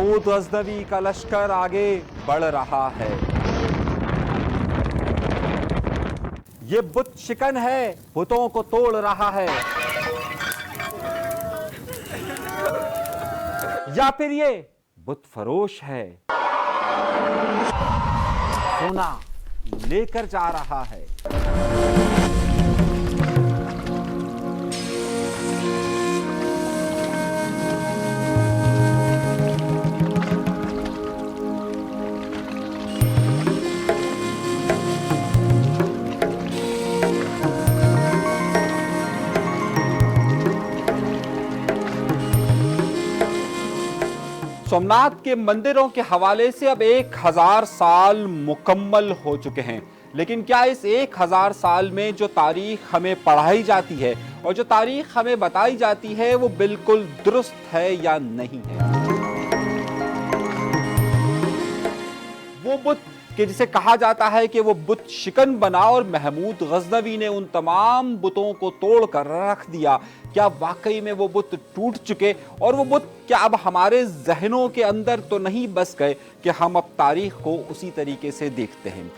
महमूद गजनवी का लश्कर आगे बढ़ रहा है। ये बुत शिकन है, बुतों को तोड़ रहा है, या फिर ये बुत फरोश है, सोना लेकर जा रहा है। सोमनाथ के मंदिरों के हवाले से अब 1000 साल मुकम्मल हो चुके हैं, लेकिन क्या इस 1000 साल में जो तारीख हमें पढ़ाई जाती है और जो तारीख हमें बताई जाती है वो बिल्कुल दुरुस्त है या नहीं है? वो बुत कि जिसे कहा जाता है कि वो बुत शिकन बना और महमूद गजनवी ने उन तमाम बुतों को तोड़ कर रख दिया, क्या वाकई में वो बुत टूट चुके और वो बुत क्या अब हमारे जहनों के अंदर तो नहीं बस गए कि हम अब तारीख को उसी तरीके से देखते हैं?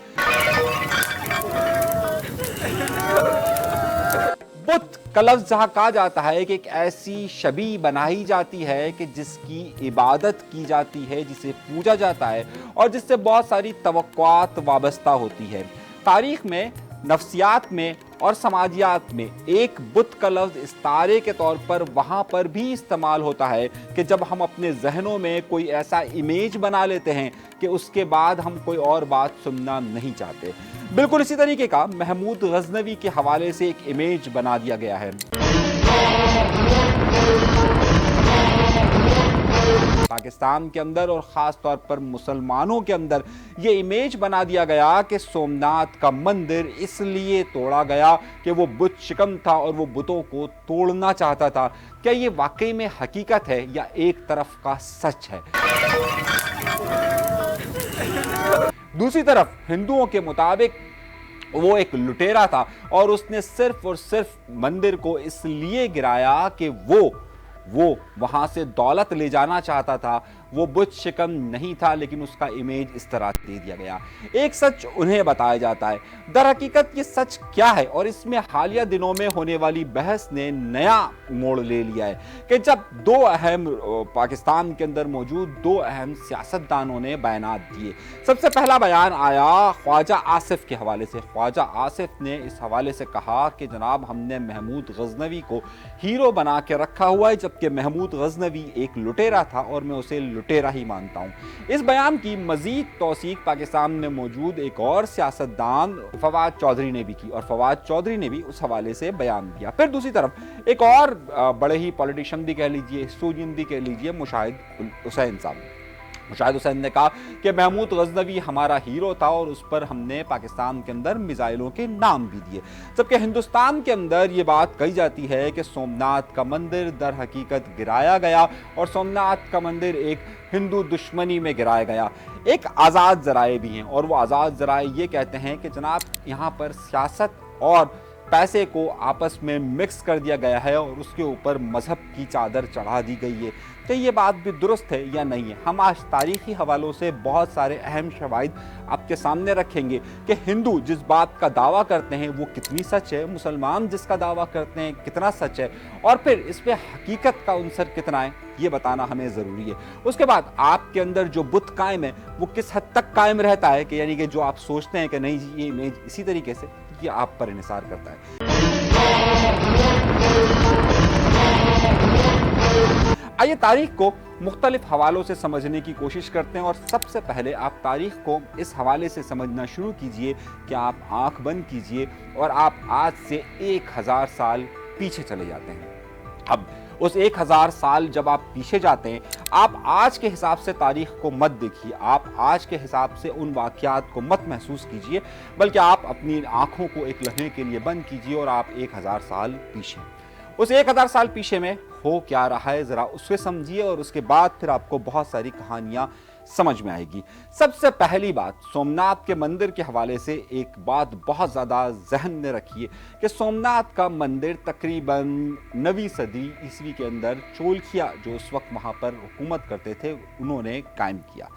बुत का लफ्ज़ जहाँ कहा जाता है कि एक ऐसी शबी बनाई जाती है कि जिसकी इबादत की जाती है, जिसे पूजा जाता है और जिससे बहुत सारी तवक्कुआत वाबस्ता होती है। तारीख में, नफ्सियात में और समाजियात में एक बुत का लफ्ज़ इस्तारे के तौर पर वहाँ पर भी इस्तेमाल होता है कि जब हम अपने जहनों में कोई ऐसा इमेज बना लेते हैं कि उसके बाद हम कोई और बात सुनना नहीं चाहते। बिल्कुल इसी तरीके का महमूद गजनवी के हवाले से एक इमेज बना दिया गया है। पाकिस्तान के अंदर और ख़ास तौर पर मुसलमानों के अंदर ये इमेज बना दिया गया कि सोमनाथ का मंदिर इसलिए तोड़ा गया कि वो बुत शिकन था और वो बुतों को तोड़ना चाहता था। क्या ये वाकई में हकीकत है या एक तरफ का सच है? दूसरी तरफ हिंदुओं के मुताबिक वो एक लुटेरा था और उसने सिर्फ और सिर्फ मंदिर को इसलिए गिराया कि वो वहां से दौलत ले जाना चाहता था। वो बुत शिकन नहीं था, लेकिन उसका इमेज इस तरह दे दिया गया। एक सच उन्हें बताया जाता है। दर हकीकत ये सच क्या है? और इसमें हालिया दिनों में होने वाली बहस ने नया मोड़ ले लिया है कि जब पाकिस्तान के अंदर मौजूद दो अहम सियासतदानों ने बयानात दिए। सबसे पहला बयान आया ख्वाजा आसिफ के हवाले से। ख्वाजा आसिफ ने इस हवाले से कहा कि जनाब, हमने महमूद गजनवी को हीरो बना के रखा हुआ है, जबकि महमूद गजनवी एक लुटेरा था और मैं उसे लुटेरा ही मानता हूं। इस बयान की मजीद तौसीक पाकिस्तान में मौजूद एक और सियासतदान फवाद चौधरी ने भी की और फवाद चौधरी ने भी उस हवाले से बयान दिया। फिर दूसरी तरफ एक और बड़े ही पॉलिटिशियन भी कह लीजिए, हिस्टोरियन भी कह लीजिए, मुशाहिद हुसैन साहब। मुशाहिद हुसैन ने कहा कि महमूद गजनवी हमारा हीरो था और उस पर हमने पाकिस्तान के अंदर मिसाइलों के नाम भी दिए। जबकि हिंदुस्तान के अंदर ये बात कही जाती है कि सोमनाथ का मंदिर दर हकीकत गिराया गया और सोमनाथ का मंदिर एक हिंदू दुश्मनी में गिराया गया। एक आज़ाद ज़राए भी हैं और वो आज़ाद ज़राए ये कहते हैं कि जनाब, यहाँ पर सियासत और पैसे को आपस में मिक्स कर दिया गया है और उसके ऊपर मजहब की चादर चढ़ा दी गई है। तो ये बात भी दुरुस्त है या नहीं है? हम आज तारीखी हवालों से बहुत सारे अहम शवाहिद आपके सामने रखेंगे कि हिंदू जिस बात का दावा करते हैं वो कितनी सच है, मुसलमान जिसका दावा करते हैं कितना सच है, और फिर इस पे हकीकत का अंसर कितना है ये बताना हमें ज़रूरी है। उसके बाद आपके अंदर जो बुत कायम है वो किस हद तक कायम रहता है कि यानी कि जो आप सोचते हैं कि नहीं जी ये इमेज इसी तरीके से, ये आप पर इन्हिसार करता है। आइए तारीख को मुख्तलिफ हवालों से समझने की कोशिश करते हैं और सबसे पहले आप तारीख को इस हवाले से समझना शुरू कीजिए कि आप आंख बंद कीजिए और आप आज से 1000 साल पीछे चले जाते हैं। अब उस 1000 साल जब आप पीछे जाते हैं, आप आज के हिसाब से तारीख को मत देखिए, आप आज के हिसाब से उन वाक़यात को मत महसूस कीजिए, बल्कि आप अपनी आंखों को एक लम्हे के लिए बंद कीजिए और आप 1000 साल पीछे, उस 1000 साल पीछे में हो क्या रहा है ज़रा उससे समझिए और उसके बाद फिर आपको बहुत सारी कहानियाँ समझ में आएगी। सबसे पहली बात, सोमनाथ के मंदिर के हवाले से एक बात बहुत ज़्यादा जहन में रखिए कि सोमनाथ का मंदिर तकरीबन 9वीं सदी ईस्वी के अंदर चोलखिया जो उस वक्त वहाँ पर हुकूमत करते थे उन्होंने कायम किया।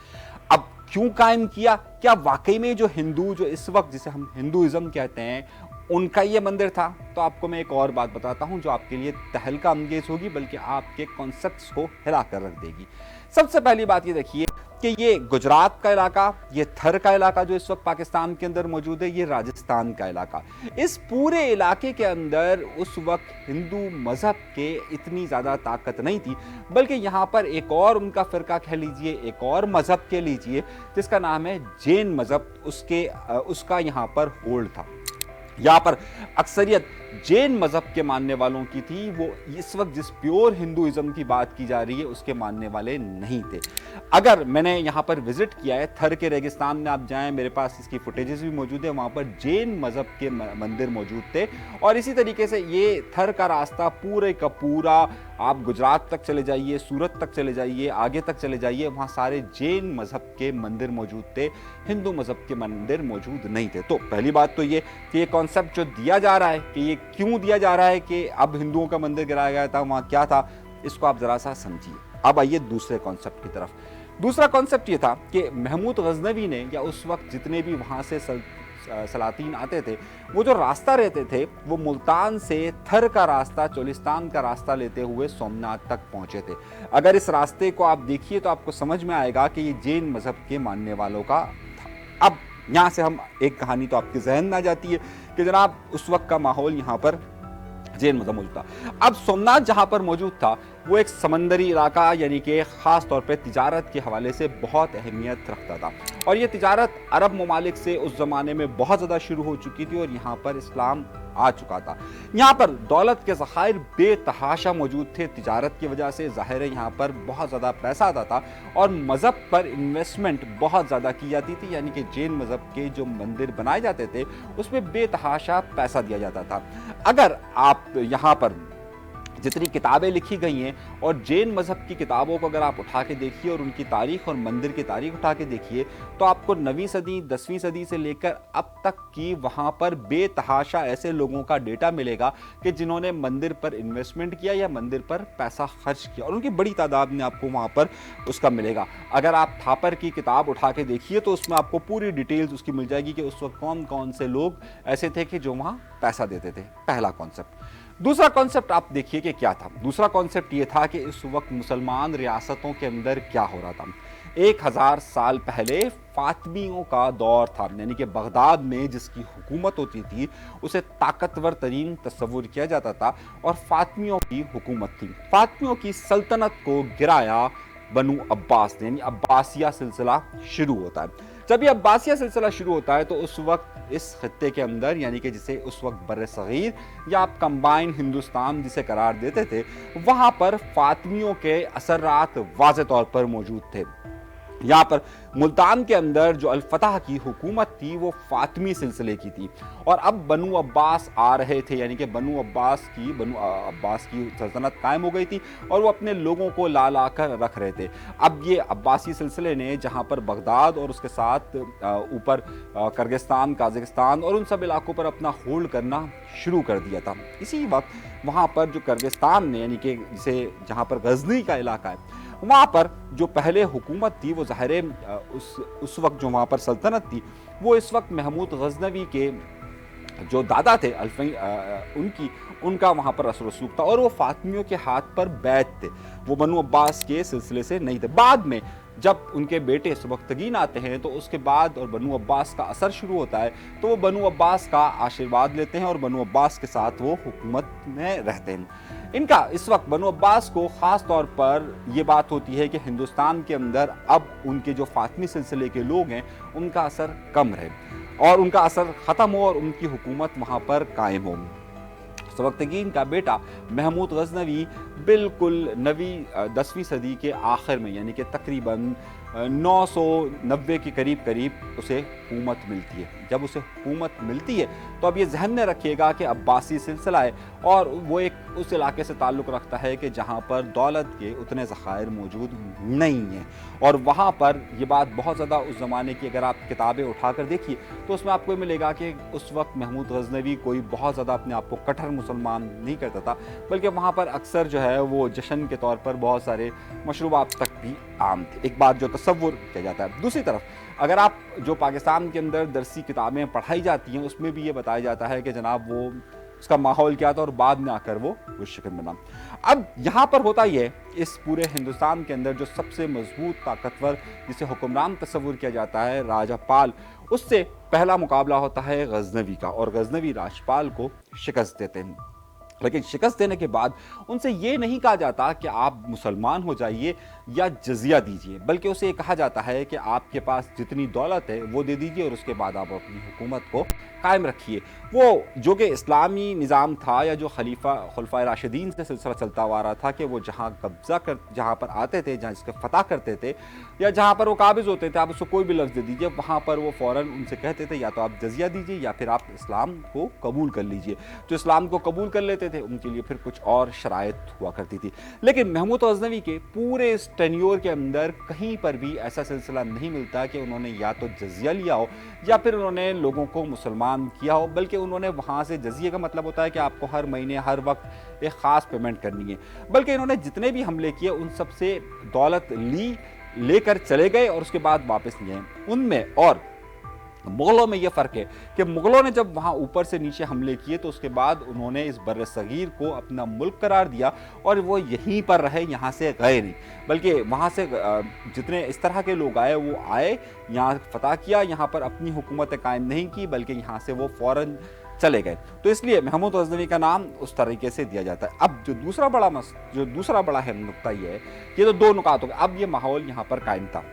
अब क्यों कायम किया? क्या वाकई में जो हिंदू जो इस वक्त जिसे हम हिंदुइज्म कहते हैं उनका ये मंदिर था? तो आपको मैं एक और बात बताता हूँ जो आपके लिए तहलका अंगेज होगी, बल्कि आपके कॉन्सेप्ट्स को हिला कर रख देगी। सबसे पहली बात ये देखिए कि ये गुजरात का इलाका, ये थर का इलाका जो इस वक्त पाकिस्तान के अंदर मौजूद है, ये राजस्थान का इलाका, इस पूरे इलाके के अंदर उस वक्त हिंदू मजहब के इतनी ज़्यादा ताकत नहीं थी, बल्कि यहाँ पर एक और उनका फ़िरका कह लीजिए, एक और मज़हब कह लीजिए जिसका नाम है जैन मज़हब, उसका यहाँ पर होल्ड था। यहाँ पर अक्सरियत जैन मज़हब के मानने वालों की थी, वो इस वक्त जिस प्योर हिंदुइज्म की बात की जा रही है उसके मानने वाले नहीं थे। अगर मैंने यहाँ पर विजिट किया है, थर के रेगिस्तान में आप जाएं, मेरे पास इसकी फुटेजेस भी मौजूद है, वहाँ पर जैन मज़हब के मंदिर मौजूद थे। और इसी तरीके से ये थर का रास्ता पूरे का पूरा आप गुजरात तक चले जाइए, सूरत तक चले जाइए, आगे तक चले जाइए, वहाँ सारे जैन मज़हब के मंदिर मौजूद थे, हिंदू मज़हब के मंदिर मौजूद नहीं थे। तो पहली बात तो ये कि ये कॉन्सेप्ट जो दिया जा रहा है कि ये क्यों दिया जा रहा है कि अब हिंदुओं का मंदिर गिराया गया था, वहाँ क्या था, इसको आप ज़रा सा समझिए। अब आइए दूसरे कॉन्सेप्ट की तरफ। दूसरा कॉन्सेप्ट ये था कि महमूद गजनवी ने, या उस वक्त जितने भी वहाँ से सलातीन आते थे, वो जो रास्ता रहते थे वो मुल्तान से थर का रास्ता, चोलिस्तान का रास्ता लेते हुए सोमनाथ तक पहुंचे थे। अगर इस रास्ते को आप देखिए तो आपको समझ में आएगा कि ये जैन मज़हब के मानने वालों का था। अब यहाँ से हम एक कहानी तो आपके जहन में आ जाती है कि जनाब उस वक्त का माहौल यहाँ पर जैन मज़हब मौजूद था। अब सोमनाथ जहाँ पर मौजूद था वो एक समंदरी इलाका, यानी कि ख़ास तौर पे तिजारत के हवाले से बहुत अहमियत रखता था, और ये तिजारत अरब ममालिक से उस ज़माने में बहुत ज़्यादा शुरू हो चुकी थी और यहाँ पर इस्लाम आ चुका था। यहाँ पर दौलत के ज़खायर बेतहाशा मौजूद थे, तिजारत की वजह से ज़ाहिर है यहाँ पर बहुत ज़्यादा पैसा आता था और मज़हब पर इन्वेस्टमेंट बहुत ज़्यादा की जाती थी, यानी कि जैन मज़हब के जो मंदिर बनाए जाते थे उसमें बेतहाशा पैसा दिया जाता था। अगर आप यहाँ पर जितनी किताबें लिखी गई हैं और जैन मज़हब की किताबों को अगर आप उठा के देखिए और उनकी तारीख़ और मंदिर की तारीख़ उठा के देखिए तो आपको 9वीं सदी 10वीं सदी से लेकर अब तक की वहाँ पर बेतहाशा ऐसे लोगों का डेटा मिलेगा कि जिन्होंने मंदिर पर इन्वेस्टमेंट किया या मंदिर पर पैसा खर्च किया, और उनकी बड़ी तादाद में आपको वहाँ पर उसका मिलेगा। अगर आप थापर की किताब उठा के देखिए तो उसमें आपको पूरी डिटेल्स उसकी मिल जाएगी कि उस वक्त कौन कौन से लोग ऐसे थे कि जो वहाँ पैसा देते थे। पहला कॉन्सेप्ट। दूसरा कॉन्सेप्ट आप देखिए कि क्या था। दूसरा कॉन्सेप्ट ये था कि इस वक्त मुसलमान रियासतों के अंदर क्या हो रहा था। 1000 साल पहले फातमियों का दौर था, यानी कि बगदाद में जिसकी हुकूमत होती थी उसे ताकतवर तरीन तस्वुर किया जाता था और फातमियों की हुकूमत थी। फातमियों की सल्तनत को गिराया बनु अब्बास ने, यानी अब्बासिया सिलसिला शुरू होता है। जब ये अब्बासिया सिलसिला शुरू होता है तो उस वक्त इस खत्ते के अंदर, यानी कि जिसे उस वक्त बर्र सगीर या आप कंबाइन हिंदुस्तान जिसे करार देते थे, वहाँ पर फातमियों के असरात वाज़े तौर पर मौजूद थे। यहाँ पर मुल्तान के अंदर जो अल-फतह की हुकूमत थी वो फातमी सिलसिले की थी और अब बनु अब्बास आ रहे थे, यानी कि बनु अब्बास की सल्तनत कायम हो गई थी और वो अपने लोगों को ला ला कर रख रहे थे। अब ये अब्बासी सिलसिले ने जहाँ पर बगदाद और उसके साथ ऊपर किर्गिस्तान, काज़ाकिस्तान और उन सब इलाकों पर अपना होल्ड करना शुरू कर दिया था। इसी वक्त वहाँ पर जो किर्गिस्तान ने, यानी कि जिसे जहाँ पर गजनी का इलाका है, वहाँ पर जो पहले हुकूमत थी वो ज़ाहिर उस वक्त जो वहाँ पर सल्तनत थी वो इस वक्त महमूद गजनवी के जो दादा थे उनका वहाँ पर असर रसूख था और वो फातमियों के हाथ पर बैत थे, वो बनु अब्बास के सिलसिले से नहीं थे। बाद में जब उनके बेटे सुबख्तगीन आते हैं तो उसके बाद और बनु अब्बास का असर शुरू होता है तो वो बनु अब्बास का आशीर्वाद लेते हैं और बनु अब्बास के साथ वो हुकूमत में रहते हैं। इनका इस वक्त बनु अब्बास को ख़ास तौर पर ये बात होती है कि हिंदुस्तान के अंदर अब उनके जो फातमी सिलसिले के लोग हैं उनका असर कम रहे और उनका असर ख़त्म हो और उनकी हुकूमत वहाँ पर कायम हो। सुबख्तगीन का बेटा महमूद गजनवी बिल्कुल 9वीं 10वीं सदी के आखिर में, यानी कि तकरीबन 990 के करीब उसे हुकूमत मिलती है। जब उसे हुकूमत मिलती है तो अब ये ज़हन में रखिएगा कि अब्बासी सिलसिला है और वो एक उस इलाके से ताल्लुक़ रखता है कि जहाँ पर दौलत के उतने ज़खायर मौजूद नहीं हैं, और वहाँ पर ये बात बहुत ज़्यादा उस ज़माने की अगर आप किताबें उठा कर देखिए तो उसमें आपको मिलेगा कि उस वक्त महमूद गज़नवी कोई बहुत ज़्यादा अपने आप को कट्टर मुसलमान नहीं करता था, बल्कि वहाँ पर अक्सर जो है वो जश्न के तौर पर बहुत सारे मशरूबात तक भी आम थे। एक बात जो तसव्वुर किया जाता है। दूसरी तरफ अगर आप जो पाकिस्तान के अंदर दरसी किताबें पढ़ाई जाती हैं उसमें भी ये बताया जाता है कि जनाब वो उसका माहौल क्या था और बाद में आकर वो उस शक्ल बना। अब यहाँ पर होता ये इस पूरे हिंदुस्तान के अंदर जो सबसे मजबूत ताकतवर जिसे हुक्मरान तस्वुर किया जाता है राजापाल, उससे पहला मुकाबला होता है गजनवी का और गजनवी राजपाल को शिकस्त देते हैं। लेकिन शिकस्त देने के बाद उनसे ये नहीं कहा जाता कि आप मुसलमान हो जाइए या जजिया दीजिए, बल्कि उसे ये कहा जाता है कि आपके पास जितनी दौलत है वो दे दीजिए और उसके बाद आप अपनी हुकूमत को कायम रखिए। वो जो कि इस्लामी निज़ाम था या जो खुलफाए राशिदीन से सिलसिला चलता हुआ रहा था कि वो जहाँ जहाँ पर आते थे, जहाँ इसका फतह करते थे या जहाँ पर वो काबिज होते थे, आप उसको कोई भी लफ्ज़ दे दीजिए, वहाँ पर वो फ़ौरन उनसे कहते थे या तो आप जजिया दीजिए या फिर आप इस्लाम को कबूल कर लीजिए। जो इस्लाम को कबूल कर लेते थे उनके लिए फिर कुछ और शराइत हुआ करती थी। लेकिन महमूद गज़नवी के पूरे इस टेन्योर के अंदर कहीं पर भी ऐसा सिलसिला नहीं मिलता कि उन्होंने या तो जजिया लिया हो या फिर उन्होंने लोगों को मुसलमान किया हो, बल्कि उन्होंने वहाँ से जजिया का मतलब होता है कि आपको हर महीने हर वक्त एक ख़ास पेमेंट करनी है, बल्कि इन्होंने जितने भी हमले किए उन सब से दौलत लेकर चले गए और उसके बाद वापस नहीं आए। उनमें और मुग़लों में ये फ़र्क है कि मुग़लों ने जब वहाँ ऊपर से नीचे हमले किए तो उसके बाद उन्होंने इस बर्र सगीर को अपना मुल्क करार दिया और वो यहीं पर रहे, यहाँ से गए नहीं, बल्कि वहाँ से जितने इस तरह के लोग आए वो आए, यहाँ फतह किया, यहाँ पर अपनी हुकूमत कायम नहीं की, बल्कि यहाँ से वो फ़ौरन चले गए। तो इसलिए महमूद गज़नवी का नाम उस तरीके से दिया जाता है। अब जो दूसरा बड़ा है नुक्ता ये है, ये तो दो नुकात हो गए। अब ये माहौल यहाँ पर कायम था।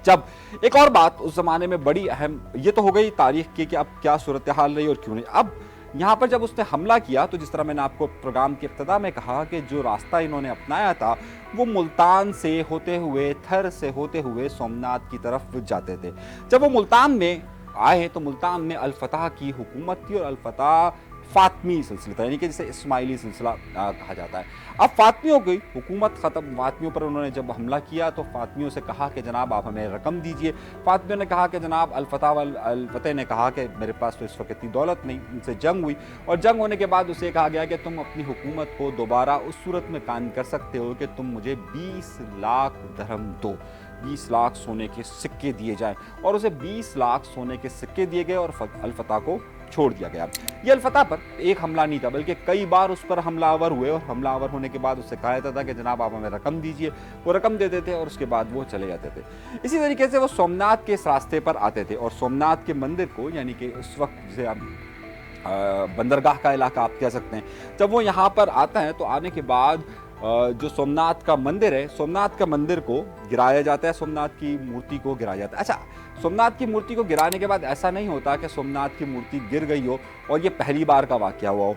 जब एक और बात उस ज़माने में बड़ी अहम, ये तो हो गई तारीख़ की कि अब क्या सूरत हाल रही और क्यों नहीं। अब यहाँ पर जब उसने हमला किया तो जिस तरह मैंने आपको प्रोग्राम की इब्तिदा में कहा कि जो रास्ता इन्होंने अपनाया था वो मुल्तान से होते हुए, थर से होते हुए सोमनाथ की तरफ जाते थे। जब वो मुल्तान में आए तो मुल्तान में अल-फतह की हुकूमत थी और अल-फतह फातमी सिलसिला था, यानी कि जिसे इस्माइली सिलसिला कहा जाता है। अब फातमियों की हुकूमत ख़त्म, फातमियों पर उन्होंने जब हमला किया तो फातमियों से कहा कि जनाब आप हमें रकम दीजिए। फातमियों ने कहा कि जनाब अल-फतह ने कहा कि मेरे पास तो इस वक्त इतनी दौलत नहीं। उनसे जंग हुई और जंग होने के बाद उसे कहा गया कि तुम अपनी हुकूमत को दोबारा उस सूरत में कायम कर सकते हो कि तुम मुझे 20 लाख दरहम दो, 20 लाख सोने के सिक्के दिए जाएं, और उसे 20 लाख सोने के सिक्के दिए गए और अल-फतह को छोड़ दिया गया। ये अल-फतह पर एक हमला नहीं था, बल्कि कई बार उस पर हमलावर हुए और हमलावर होने के बाद उससे कहा जाता था कि जनाब आप हमें रकम दीजिए। वो रकम देते थे और उसके बाद वो चले जाते थे। इसी तरीके से वो सोमनाथ के इस रास्ते पर आते थे और सोमनाथ के मंदिर को, यानी कि उस वक्त जिसे आप बंदरगाह का इलाका आप कह सकते हैं, जब वो यहाँ पर आता है तो आने के बाद जो सोमनाथ का मंदिर है, सोमनाथ का मंदिर को गिराया जाता है, सोमनाथ की मूर्ति को गिराया जाता है। अच्छा, सोमनाथ की मूर्ति को गिराने के बाद ऐसा नहीं होता कि सोमनाथ की मूर्ति गिर गई हो और ये पहली बार का वाक़या हुआ हो।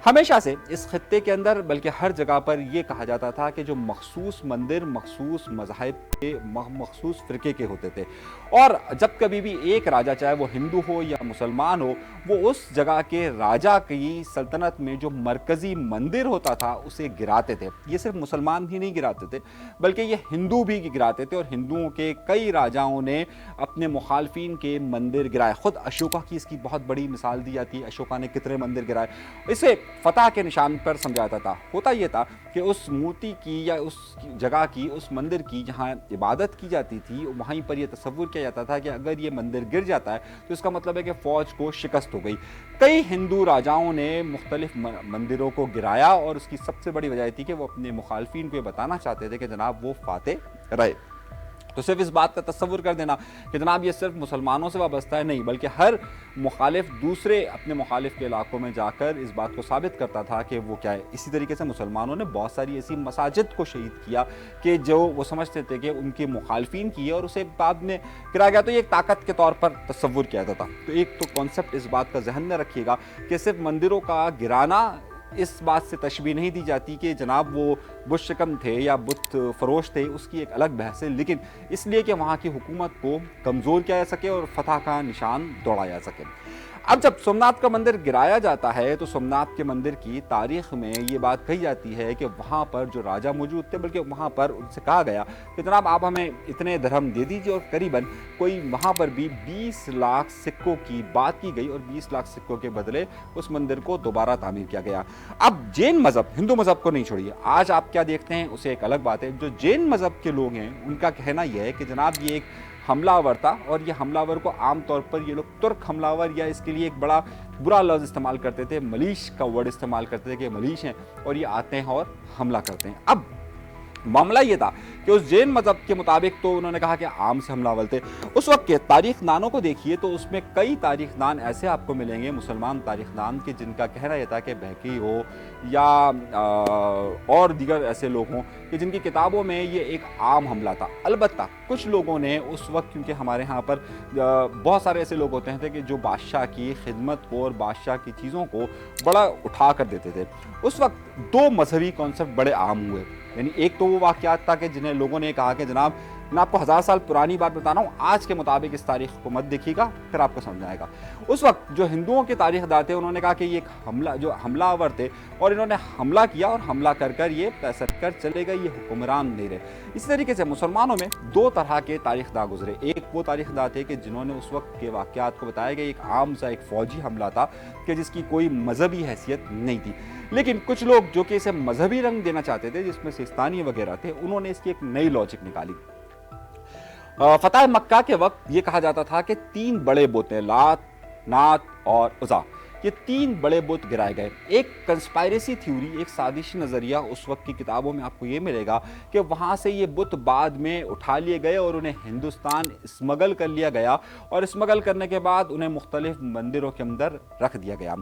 हमेशा से इस खित्ते के अंदर, बल्कि हर जगह पर यह कहा जाता था कि जो मखसूस मंदिर मखसूस मज़हब के मखसूस फ़िरके के होते थे, और जब कभी भी एक राजा, चाहे वो हिंदू हो या मुसलमान हो, वो उस जगह के राजा की सल्तनत में जो मरकज़ी मंदिर होता था उसे गिराते थे। ये सिर्फ मुसलमान ही नहीं गिराते थे, बल्कि ये हिंदू भी गिराते थे और हिंदुओं के कई राजाओं ने अपने मुखालफिन के मंदिर गिराए। ख़ुद अशोका की इसकी बहुत बड़ी मिसाल दी जाती है। अशोका ने कितने मंदिर गिराए, इसे फतह के निशान पर समझाता था। होता यह था कि उस मूर्ति की या उस जगह की, उस मंदिर की जहाँ इबादत की जाती थी, वहीं पर यह तसव्वुर किया जाता था कि अगर ये मंदिर गिर जाता है तो इसका मतलब है कि फ़ौज को शिकस्त हो गई। कई हिंदू राजाओं ने मुख्तलिफ मंदिरों को गिराया और उसकी सबसे बड़ी वजह थी कि वो अपने मुखालफिन को बताना चाहते थे कि जनाब वो फातेह रहे। तो सिर्फ इस बात का तसव्वुर कर देना कि जनाब ये सिर्फ मुसलमानों से वाबस्ता है, नहीं, बल्कि हर मुखालिफ दूसरे अपने मुखालिफ के इलाकों में जाकर इस बात को साबित करता था कि वो क्या है। इसी तरीके से मुसलमानों ने बहुत सारी ऐसी मसाजिद को शहीद किया कि जो वो समझते थे कि उनके मुखालफिन की है और उसे बाद में गिराया गया। तो ये एक ताकत के तौर पर तसव्वुर किया जाता था। तो एक तो कॉन्सेप्ट इस बात का जहन में रखिएगा कि सिर्फ मंदिरों का गिराना इस बात से तशबीह नहीं दी जाती कि जनाब वो बुत शिकन थे या बुत फरोश थे, उसकी एक अलग बहस है, लेकिन इसलिए कि वहाँ की हुकूमत को कमज़ोर किया जा सके और फतह का निशान दौड़ाया जा सके। अब जब सोमनाथ का मंदिर गिराया जाता है तो सोमनाथ के मंदिर की तारीख में ये बात कही जाती है कि वहाँ पर जो राजा मौजूद थे, बल्कि वहाँ पर उनसे कहा गया कि जनाब आप हमें इतने दरहम दे दीजिए, और करीबन कोई वहाँ पर भी 20 लाख सिक्कों की बात की गई और 20 लाख सिक्कों के बदले उस मंदिर को दोबारा तामीर किया गया। अब जैन मज़हब, हिंदू मज़हब को नहीं छोड़िए, आज आप क्या देखते हैं उसे एक अलग बात है। जो जैन मज़हब के लोग हैं उनका कहना यह है कि जनाब ये एक हमलावर था, और ये हमलावर को आम तौर पर ये लोग तुर्क हमलावर या इसके लिए एक बड़ा बुरा लफ्ज़ इस्तेमाल करते थे, मलीश का वर्ड इस्तेमाल करते थे कि मलीश हैं और ये आते हैं और हमला करते हैं। अब मामला ये था कि उस जैन मज़हब के मुताबिक तो उन्होंने कहा कि आम से हमलावर थे। उस वक्त के तारीखनानों को देखिए तो उसमें कई तारीखनान ऐसे आपको मिलेंगे, मुसलमान तारीखनान के, जिनका कहना यह था कि बहकी हो या और दीगर ऐसे लोग हों कि जिनकी किताबों में ये एक आम हमला था। अलबत्ता कुछ लोगों ने उस वक्त, क्योंकि हमारे यहाँ पर बहुत सारे ऐसे लोग होते हैं कि जो बादशाह की खिदमत को और बादशाह की चीज़ों को बड़ा उठा कर देते थे, उस वक्त दो मजहबी कॉन्सेप्ट बड़े आम हुए। यानी एक तो वो वाक़यात था कि जिन्हें लोगों ने कहा कि जनाब मैं आपको 1000 साल पुरानी बात बता रहा हूँ, आज के मुताबिक इस तारीख को मत देखिएगा, फिर आपको समझ आएगा। उस वक्त जो हिंदुओं के तारीखदार थे उन्होंने कहा कि ये एक हमला, जो हमलावर थे और इन्होंने हमला किया और हमला कर कर ये पैसठ कर चले गए, ये हुक्मरान नहीं रहे। इस तरीके से मुसलमानों में दो तरह के तारीखदार गुजरे। एक वो तारीखदार थे कि जिन्होंने उस वक्त के वाक़यात को बताया कि एक आम सा एक फ़ौजी हमला था कि जिसकी कोई मजहबी हैसियत नहीं थी, लेकिन कुछ लोग जो कि इसे मजहबी रंग देना चाहते थे, जिसमें सिस्तानी वगैरह थे, उन्होंने इसकी एक नई लॉजिक निकाली। फतह मक्का के वक्त ये कहा जाता था कि 3 बड़े बुत हैं, लात, नात और उज़ा, ये 3 बड़े बुत गिराए गए। एक कंस्पायरेसी थ्योरी, एक साजिशी नज़रिया उस वक्त की किताबों में आपको ये मिलेगा कि वहाँ से ये बुत बाद में उठा लिए गए और उन्हें हिंदुस्तान स्मगल कर लिया गया, और स्मगल करने के बाद उन्हें मुख्तलिफ मंदिरों के अंदर रख दिया गया।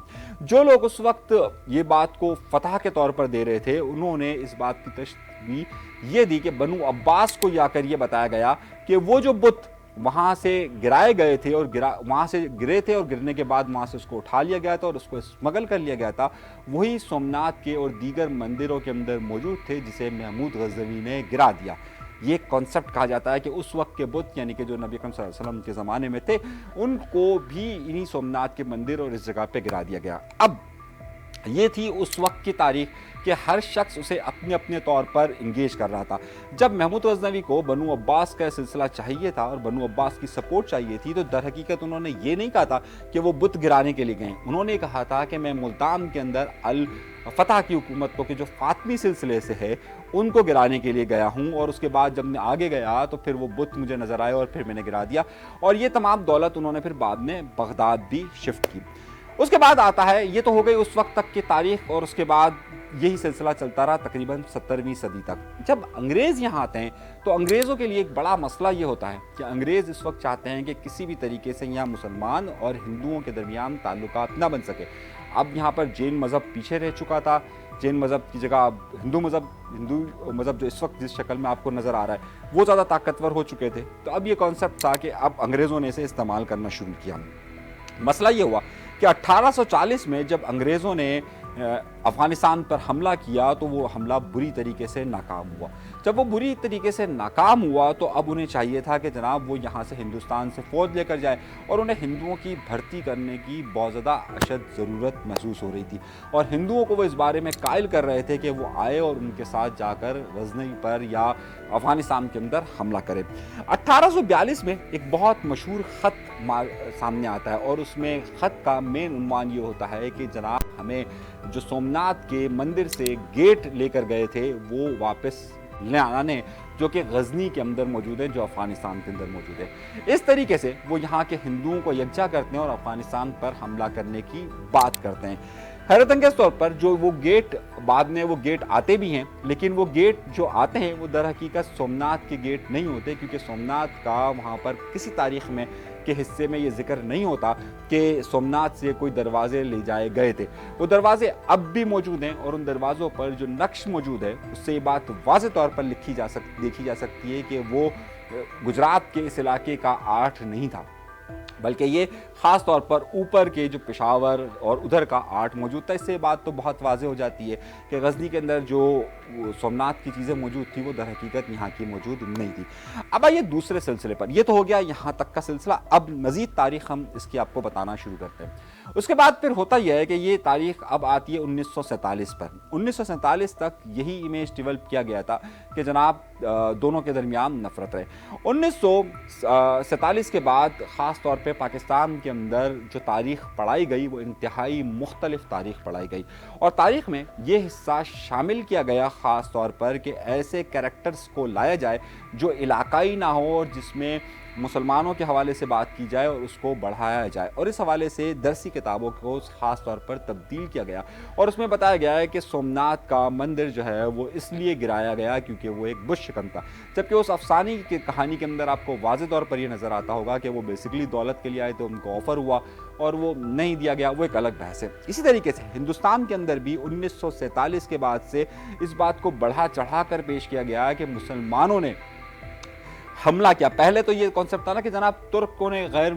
जो लोग उस वक्त ये बात को फतह के तौर पर दे रहे थे, उन्होंने इस बात की तशबीह ये दी कि बनु अब्बास को जाकर ये बताया गया कि वो जो बुत वहाँ से गिराए गए थे और वहाँ से गिरे थे और गिरने के बाद वहाँ से उसको उठा लिया गया था और उसको स्मगल कर लिया गया था, वही सोमनाथ के और दीगर मंदिरों के अंदर मौजूद थे जिसे महमूद गज़नवी ने गिरा दिया। ये कॉन्सेप्ट कहा जाता है कि उस वक्त के बुत, यानी कि जो नबी अकरम सल्लल्लाहु अलैहि वसल्लम के ज़माने में थे, उनको भी इन्हीं सोमनाथ के मंदिर और इस जगह पे गिरा दिया गया। अब ये थी उस वक्त की तारीख कि हर शख्स उसे अपने अपने तौर पर इंगेज कर रहा था। जब महमूद गज़नवी को बनु अब्बास का सिलसिला चाहिए था और बनु अब्बास की सपोर्ट चाहिए थी, तो दर हकीकत उन्होंने ये नहीं कहा था कि वो बुत गिराने के लिए गए। उन्होंने कहा था कि मैं मुल्तान के अंदर अल फतह की हुकूमत को, कि जो फातमी सिलसिले से है, उनको गिराने के लिए गया हूँ, और उसके बाद जब मैं आगे गया तो फिर वो बुत मुझे नज़र आए और फिर मैंने गिरा दिया। और ये तमाम दौलत उन्होंने फिर बाद में बगदाद भी शिफ्ट की। उसके बाद आता है, ये तो हो गई उस वक्त तक की तारीख, और उसके बाद यही सिलसिला चलता रहा तकरीबन 17वीं सदी तक। जब अंग्रेज़ यहाँ आते हैं तो अंग्रेज़ों के लिए एक बड़ा मसला ये होता है कि अंग्रेज़ इस वक्त चाहते हैं कि किसी भी तरीके से यहाँ मुसलमान और हिंदुओं के दरमियान ताल्लुकात ना बन सके। अब यहाँ पर जैन मज़हब पीछे रह चुका था, जैन मज़हब की जगह हिंदू मज़हब जो इस वक्त जिस शक्ल में आपको नज़र आ रहा है वो ज़्यादा ताकतवर हो चुके थे। तो अब ये कॉन्सेप्ट था कि अब अंग्रेज़ों ने इसे इस्तेमाल करना शुरू किया। मसला ये हुआ कि 1840 में जब अंग्रेज़ों ने अफ़गानिस्तान पर हमला किया तो वो हमला बुरी तरीके से नाकाम हुआ। जब वो बुरी तरीके से नाकाम हुआ तो अब उन्हें चाहिए था कि जनाब वो यहाँ से हिंदुस्तान से फ़ौज लेकर जाए, और उन्हें हिंदुओं की भर्ती करने की बहुत ज़्यादा अशद ज़रूरत महसूस हो रही थी, और हिंदुओं को वो इस बारे में कायल कर रहे थे कि वो आए और उनके साथ जाकर गज़नी पर या अफ़गानिस्तान के अंदर हमला करें। 1842 में एक बहुत मशहूर ख़त सामने आता है, और उसमें ख़त का मेन उन्वान ये होता है कि जनाब हमें जो सोमनाथ के मंदिर से गेट लेकर गए थे वो वापस ले आने, जो कि गज़नी के अंदर मौजूद है, जो अफ़गानिस्तान के अंदर मौजूद है। इस तरीके से वो यहाँ के हिंदुओं को यकजा करते हैं और अफ़गानिस्तान पर हमला करने की बात करते हैं। हैरत अंगेज़ तौर पर जो वो गेट, बाद में वो गेट आते भी हैं, लेकिन वो गेट जो आते हैं वो दर हकीकत सोमनाथ के गेट नहीं होते, क्योंकि सोमनाथ का वहाँ पर किसी तारीख़ में के हिस्से में ये जिक्र नहीं होता कि सोमनाथ से कोई दरवाजे ले जाए गए थे। वो दरवाजे अब भी मौजूद हैं, और उन दरवाज़ों पर जो नक्श मौजूद है उससे ये बात वाज़ेह तौर पर देखी जा सकती है कि वो गुजरात के इस इलाके का आर्ट नहीं था, बल्कि ये ख़ास तौर पर ऊपर के जो पेशावर और उधर का आर्ट मौजूद था। इससे बात तो बहुत वाज़ेह हो जाती है कि गज़नी के अंदर जो सोमनाथ की चीज़ें मौजूद थी वो दर हकीकत यहाँ की मौजूद नहीं थी। अब आइए दूसरे सिलसिले पर, ये तो हो गया यहाँ तक का सिलसिला। अब मज़ीद तारीख़ हम इसकी आपको बताना शुरू करते हैं। उसके बाद फिर होता यह है कि ये तारीख़ अब आती है 1947 पर। 1947 तक यही इमेज डेवलप किया गया था कि जनाब दोनों के दरमियान नफ़रत रहे। 1947 के बाद ख़ास तौर पे पाकिस्तान के अंदर जो तारीख़ पढ़ाई गई वो इंतहाई मुख्तलिफ़ तारीख़ पढ़ाई गई, और तारीख़ में ये हिस्सा शामिल किया गया ख़ास तौर पर कि ऐसे कैरेक्टर्स को लाया जाए जो इलाकाई ना हो और जिसमें मुसलमानों के हवाले से बात की जाए और उसको बढ़ाया जाए। और इस हवाले से दरसी किताबों को ख़ास तौर पर तब्दील किया गया और उसमें बताया गया है कि सोमनाथ का मंदिर जो है वो इसलिए गिराया गया क्योंकि वो एक बुश शिकन था, जबकि उस अफसानी की कहानी के अंदर आपको वाज़ेह तौर पर यह नज़र आता होगा कि वो बेसिकली दौलत के लिए आए, तो उनको ऑफ़र हुआ और वो नहीं दिया गया, वो एक अलग बहस है। इसी तरीके से हिंदुस्तान के अंदर भी 1947 के बाद से इस बात को बढ़ा चढ़ा कर पेश किया गया कि मुसलमानों ने हमला किया। पहले तो ये कॉन्सेप्ट था ना कि जनाब तुर्कों ने गैर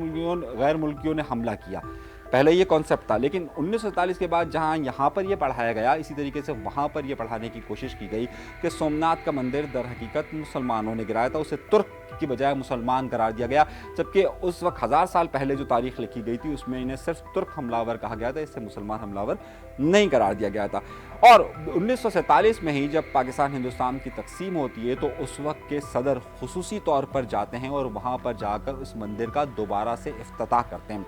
मुल्कियों ने हमला किया, पहले ये कॉन्सेप्ट था। लेकिन 1947 के बाद जहाँ यहाँ पर ये पढ़ाया गया, इसी तरीके से वहाँ पर ये पढ़ाने की कोशिश की गई कि सोमनाथ का मंदिर दर हकीकत मुसलमानों ने गिराया था, उसे तुर्क की बजाय मुसलमान करार दिया गया, जबकि उस वक्त 1000 साल पहले जो तारीख लिखी गई थी उसमें इन्हें सिर्फ तुर्क हमलावर कहा गया था, इससे मुसलमान हमलावर नहीं करार दिया गया था। और 1947 में ही जब पाकिस्तान हिंदुस्तान की तकसीम होती है तो उस वक्त के सदर खुसूसी तौर पर जाते हैं और वहाँ पर जाकर उस मंदिर का दोबारा से इफ्तिताह करते हैं।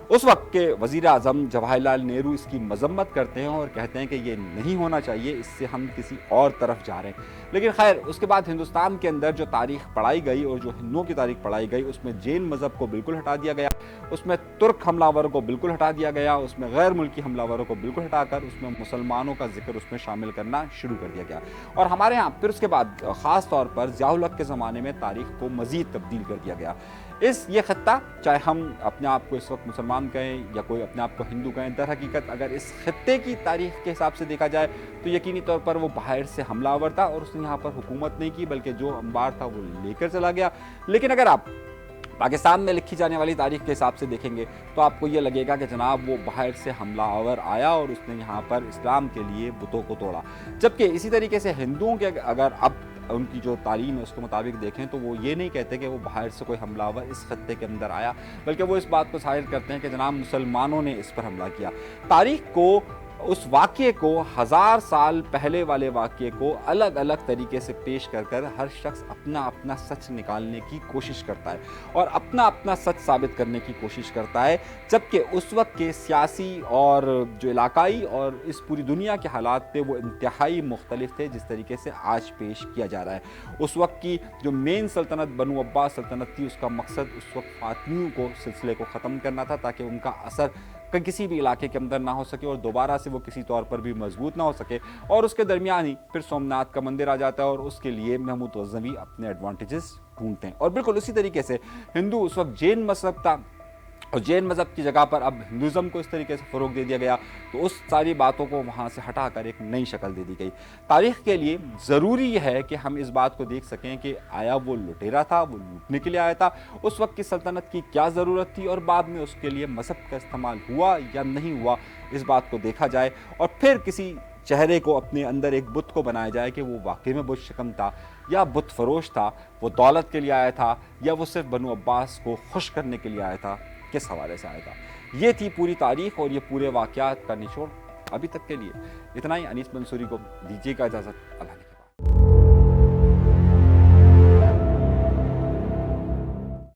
उस वक्त के वज़ीर आज़म जवाहरलाल नेहरू इसकी मजम्मत करते हैं और कहते हैं कि ये नहीं होना चाहिए, इससे हम किसी और तरफ जा रहे हैं। लेकिन खैर उसके बाद हिंदुस्तान के अंदर जो तारीख़ पढ़ाई गई और जो हिंदुओं की तारीख़ पढ़ाई गई उसमें जैन मज़हब को बिल्कुल हटा दिया गया, उसमें तुर्क हमलावरों को बिल्कुल हटा दिया गया, उसमें गैर मुल्की हमलावरों को बिल्कुल हटाकर उसमें मुसलमानों का जिक्र उसमें शामिल करना शुरू कर दिया गया। और हमारे यहाँ फिर उसके बाद ख़ास तौर पर ज़ियाउल हक़ के ज़माने में तारीख़ को मज़ीद तब्दील कर दिया गया। ये ख़त्ता, चाहे हम अपने आप को इस वक्त मुसलमान कहें या कोई अपने आप को हिंदू कहें, दर हकीकत अगर इस खत्ते की तारीख़ के हिसाब से देखा जाए तो यकीनी तौर पर वो बाहर से हमलावर था और उसने यहाँ पर हुकूमत नहीं की, बल्कि जो अंबार था वो लेकर चला गया। लेकिन अगर आप पाकिस्तान में लिखी जाने वाली तारीख़ के हिसाब से देखेंगे तो आपको ये लगेगा कि जनाब वो बाहर से हमलावर आया और उसने यहाँ पर इस्लाम के लिए बुतों को तोड़ा। जबकि इसी तरीके से हिंदुओं के अगर अब उनकी जो तालीम है उसके मुताबिक देखें तो वो ये नहीं कहते कि वो बाहर से कोई हमलावर इस खत्ते के अंदर आया, बल्कि वो इस बात को जाहिर करते हैं कि जनाब मुसलमानों ने इस पर हमला किया। तारीख़ को, उस वाक़े को, 1000 साल पहले वाले वाक़े को अलग अलग तरीके से पेश कर कर हर शख्स अपना अपना सच निकालने की कोशिश करता है और अपना अपना सच साबित करने की कोशिश करता है, जबकि उस वक्त के सियासी और जो इलाकाई और इस पूरी दुनिया के हालात थे वो इंतहाई मुख्तलिफ थे जिस तरीके से आज पेश किया जा रहा है। उस वक्त की जो मेन सल्तनत बनु अब्बास सल्तनत थी उसका मकसद उस वक्त फातिमियों को सिलसिले को ख़त्म करना था ताकि उनका असर किसी भी इलाके के अंदर ना हो सके और दोबारा से वो किसी तौर पर भी मजबूत ना हो सके। और उसके दरमियान ही फिर सोमनाथ का मंदिर आ जाता है और उसके लिए महमूद गज़नवी अपने एडवांटेजेस ढूंढते हैं। और बिल्कुल उसी तरीके से हिंदू उस वक्त जैन मज़हब था और जैन मज़हब की जगह पर अब हिंदुज़म को इस तरीके से फ़रोग़ दे दिया गया तो उस सारी बातों को वहाँ से हटाकर एक नई शक्ल दे दी गई। तारीख़ के लिए ज़रूरी है कि हम इस बात को देख सकें कि आया वो लुटेरा था, वो लूटने के लिए आया था, उस वक्त की सल्तनत की क्या ज़रूरत थी और बाद में उसके लिए मज़हब का इस्तेमाल हुआ या नहीं हुआ, इस बात को देखा जाए और फिर किसी चेहरे को अपने अंदर एक बुत को बनाया जाए कि वो वाकई में बुत शिकन था या बुत फरोश था, वो दौलत के लिए आया था या वो सिर्फ बनु अब्बास को खुश करने के लिए आया था, किस हवाले से आया था। ये थी पूरी तारीख़ और ये पूरे वाक़यात का निचोड़। अभी तक के लिए इतना ही। अनीस मंसूरी को दीजिएगा इजाज़त। अल्लाह।